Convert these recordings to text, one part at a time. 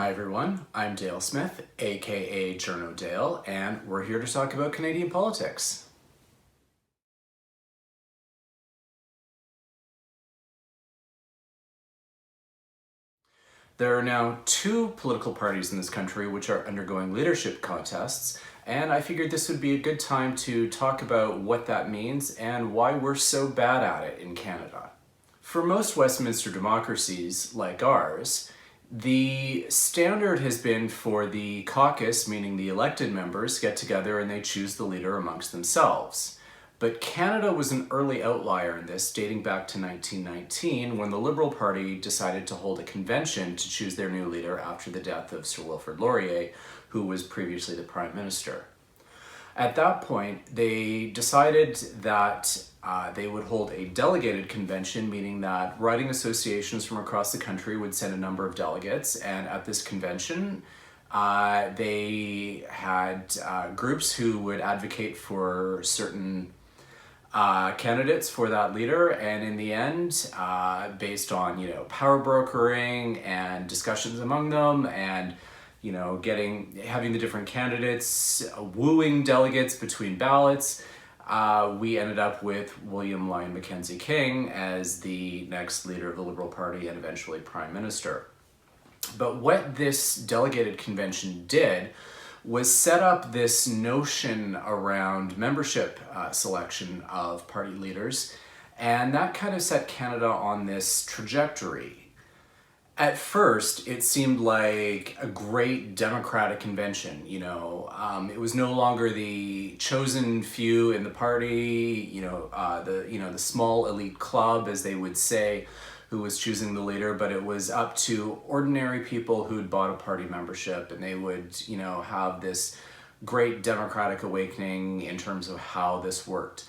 Hi everyone, I'm Dale Smith, aka Journo Dale, and we're here to talk about Canadian politics. There are now two political parties in this country which are undergoing leadership contests, and I figured this would be a good time to talk about what that means and why we're so bad at it in Canada. For most Westminster democracies, like ours, the standard has been for the caucus, meaning the elected members, get together and they choose the leader amongst themselves. But Canada was an early outlier in this, dating back to 1919, when the Liberal Party decided to hold a convention to choose their new leader after the death of Sir Wilfrid Laurier, who was previously the Prime Minister. At that point, they decided that they would hold a delegated convention, meaning that riding associations from across the country would send a number of delegates, and at this convention, they had groups who would advocate for certain candidates for that leader, and in the end, based on power brokering and discussions among them, and having the different candidates wooing delegates between ballots, we ended up with William Lyon Mackenzie King as the next leader of the Liberal Party and eventually Prime Minister. But what this delegated convention did was set up this notion around membership selection of party leaders, and that kind of set Canada on this trajectory. At first, it seemed like a great democratic convention. It was no longer the chosen few in the party, the small elite club, as they would say, who was choosing the leader, but it was up to ordinary people who'd bought a party membership, and they would, have this great democratic awakening in terms of how this worked.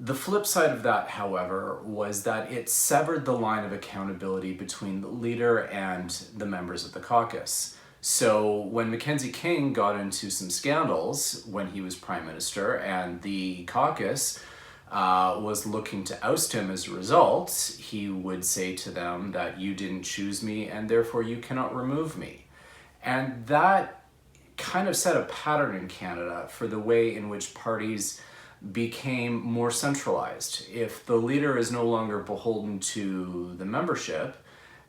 The flip side of that, however, was that it severed the line of accountability between the leader and the members of the caucus. So when Mackenzie King got into some scandals when he was Prime Minister and the caucus was looking to oust him as a result, he would say to them that you didn't choose me and therefore you cannot remove me. And that kind of set a pattern in Canada for the way in which parties became more centralized. If the leader is no longer beholden to the membership,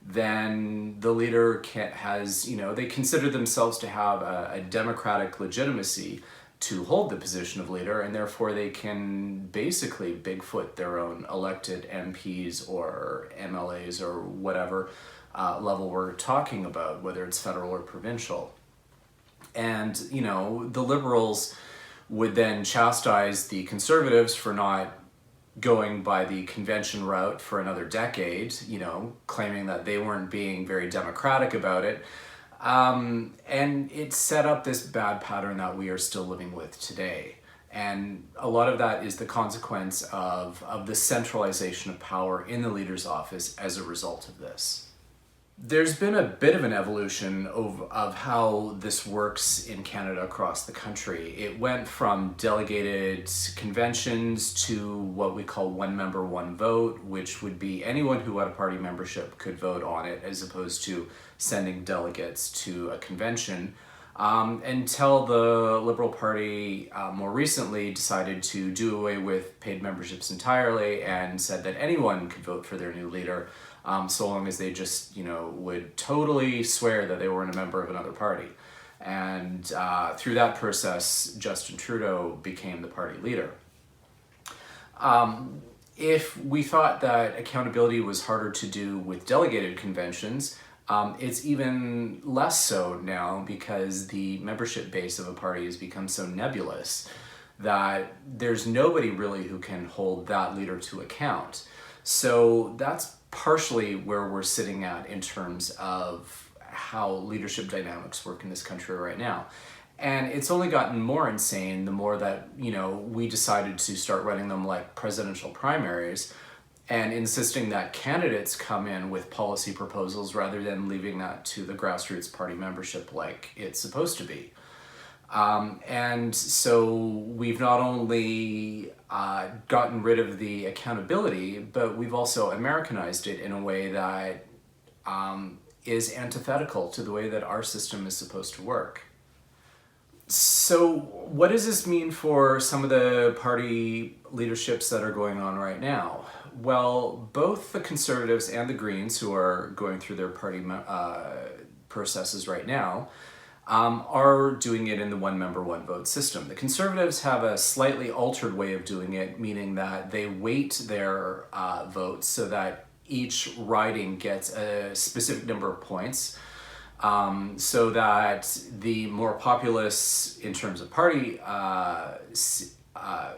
then the leader they consider themselves to have a democratic legitimacy to hold the position of leader, and therefore they can basically bigfoot their own elected MPs or MLAs or whatever level we're talking about, whether it's federal or provincial. And, the Liberals would then chastise the Conservatives for not going by the convention route for another decade, claiming that they weren't being very democratic about it. And it set up this bad pattern that we are still living with today. And a lot of that is the consequence of the centralization of power in the leader's office as a result of this. There's been a bit of an evolution of how this works in Canada across the country. It went from delegated conventions to what we call one member, one vote, which would be anyone who had a party membership could vote on it, as opposed to sending delegates to a convention, until the Liberal Party more recently decided to do away with paid memberships entirely and said that anyone could vote for their new leader, so long as they just, would totally swear that they weren't a member of another party. And through that process, Justin Trudeau became the party leader. If we thought that accountability was harder to do with delegated conventions, it's even less so now, because the membership base of a party has become so nebulous that there's nobody really who can hold that leader to account. So that's partially where we're sitting at in terms of how leadership dynamics work in this country right now. And it's only gotten more insane the more that, we decided to start running them like presidential primaries and insisting that candidates come in with policy proposals rather than leaving that to the grassroots party membership like it's supposed to be. And so we've not only gotten rid of the accountability, but we've also Americanized it in a way that is antithetical to the way that our system is supposed to work. So what does this mean for some of the party leaderships that are going on right now? Well, both the Conservatives and the Greens, who are going through their party processes right now, are doing it in the one-member, one-vote system. The Conservatives have a slightly altered way of doing it, meaning that they weight their votes so that each riding gets a specific number of points, so that the more populous, in terms of party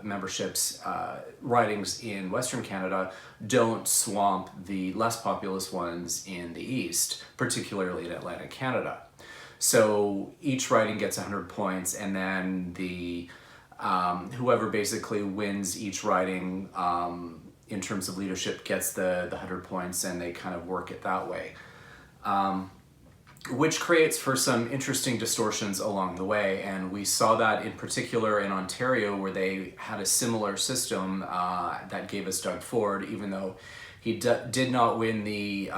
memberships, ridings in Western Canada don't swamp the less populous ones in the East, particularly in Atlantic Canada. So each riding gets 100 points, and then the whoever basically wins each riding in terms of leadership gets the 100 points, and they kind of work it that way. Which creates for some interesting distortions along the way, and we saw that in particular in Ontario, where they had a similar system that gave us Doug Ford, even though he did not win the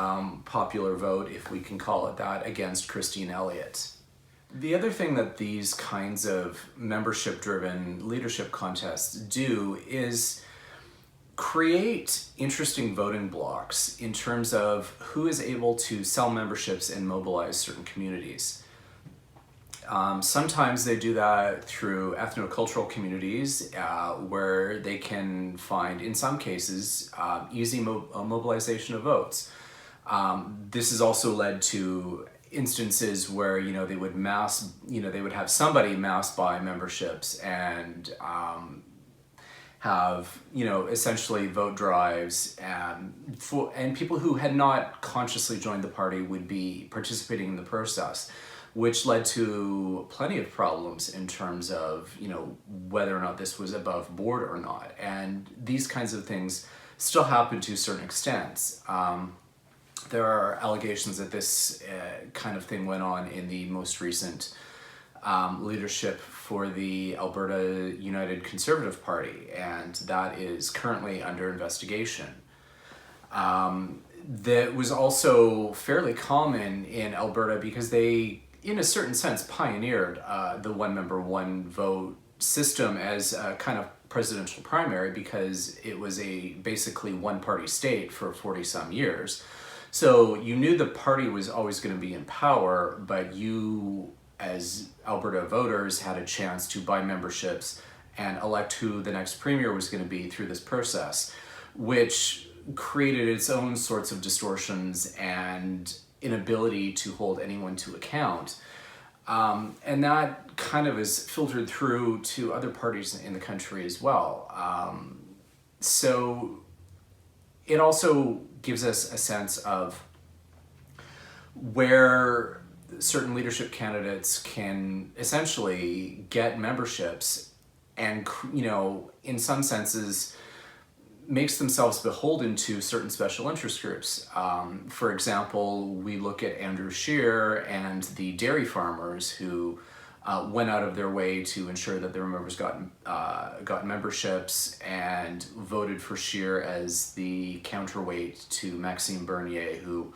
popular vote, if we can call it that, against Christine Elliott. The other thing that these kinds of membership-driven leadership contests do is create interesting voting blocks in terms of who is able to sell memberships and mobilize certain communities. Sometimes they do that through ethnocultural communities where they can find, in some cases, easy mobilization of votes. This has also led to instances where they would they would have somebody mass buy memberships and have essentially vote drives, and people who had not consciously joined the party would be participating in the process, which led to plenty of problems in terms of whether or not this was above board or not. And these kinds of things still happen to certain extents. There are allegations that this kind of thing went on in the most recent leadership for the Alberta United Conservative Party, and that is currently under investigation. That was also fairly common in Alberta because they, in a certain sense, pioneered the one-member, one-vote system as a kind of presidential primary, because it was a basically one-party state for 40-some years. So you knew the party was always going to be in power, but you, as Alberta voters, had a chance to buy memberships and elect who the next premier was going to be through this process, which created its own sorts of distortions and inability to hold anyone to account. And that kind of is filtered through to other parties in the country as well. So it also gives us a sense of where certain leadership candidates can essentially get memberships and, in some senses, makes themselves beholden to certain special interest groups. For example, we look at Andrew Scheer and the dairy farmers who went out of their way to ensure that their members got memberships and voted for Scheer as the counterweight to Maxime Bernier, who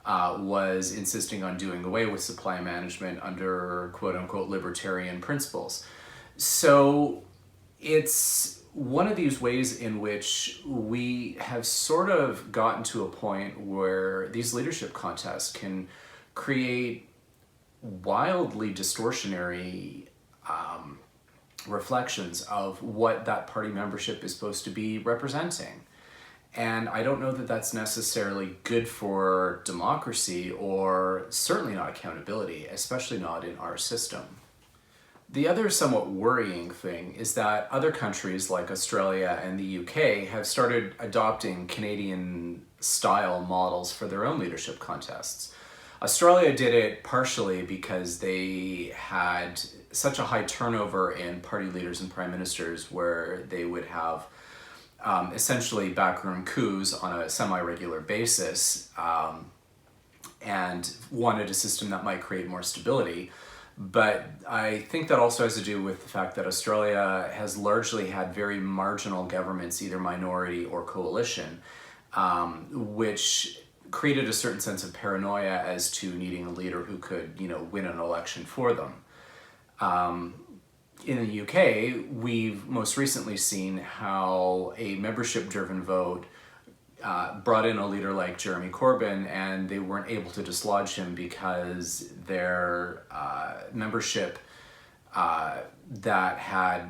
was insisting on doing away with supply management under quote-unquote libertarian principles. So it's one of these ways in which we have sort of gotten to a point where these leadership contests can create wildly distortionary reflections of what that party membership is supposed to be representing. And I don't know that that's necessarily good for democracy, or certainly not accountability, especially not in our system. The other somewhat worrying thing is that other countries like Australia and the UK have started adopting Canadian-style models for their own leadership contests. Australia did it partially because they had such a high turnover in party leaders and prime ministers, where they would have essentially backroom coups on a semi-regular basis, and wanted a system that might create more stability. But I think that also has to do with the fact that Australia has largely had very marginal governments, either minority or coalition, which created a certain sense of paranoia as to needing a leader who could, win an election for them. In the UK, we've most recently seen how a membership-driven vote brought in a leader like Jeremy Corbyn, and they weren't able to dislodge him because their membership that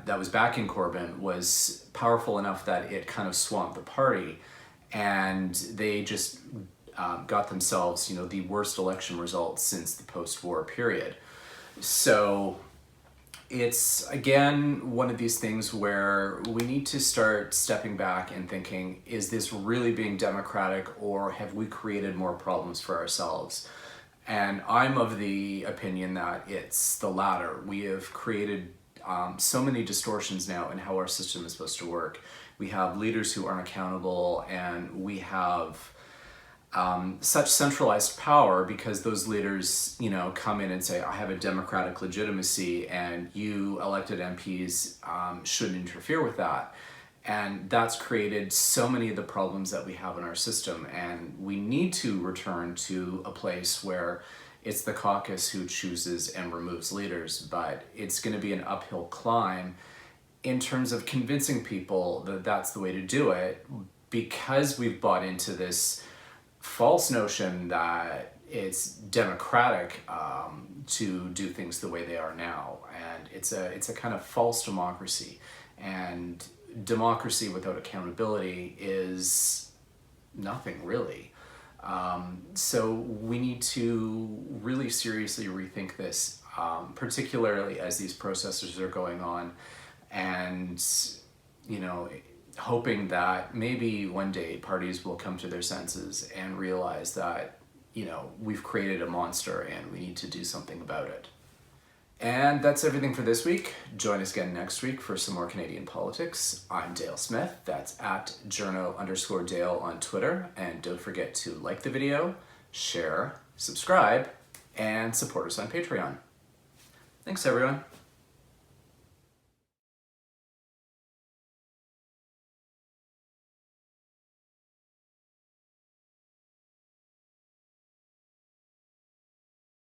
was backing Corbyn was powerful enough that it kind of swamped the party, and they just got themselves, the worst election results since the post-war period. So it's, again, one of these things where we need to start stepping back and thinking, is this really being democratic, or have we created more problems for ourselves? And I'm of the opinion that it's the latter. We have created so many distortions now in how our system is supposed to work. We have leaders who aren't accountable, and we have such centralized power because those leaders, come in and say, I have a democratic legitimacy and you elected MPs shouldn't interfere with that. And that's created so many of the problems that we have in our system. And we need to return to a place where it's the caucus who chooses and removes leaders, but it's going to be an uphill climb in terms of convincing people that that's the way to do it, because we've bought into this false notion that it's democratic to do things the way they are now, and it's a kind of false democracy. And democracy without accountability is nothing, really. So we need to really seriously rethink this, particularly as these processes are going on, and hoping that maybe one day parties will come to their senses and realize that, we've created a monster and we need to do something about it. And that's everything for this week. Join us again next week for some more Canadian politics. I'm Dale Smith. That's at journo_Dale on Twitter. And don't forget to like the video, share, subscribe, and support us on Patreon. Thanks, everyone.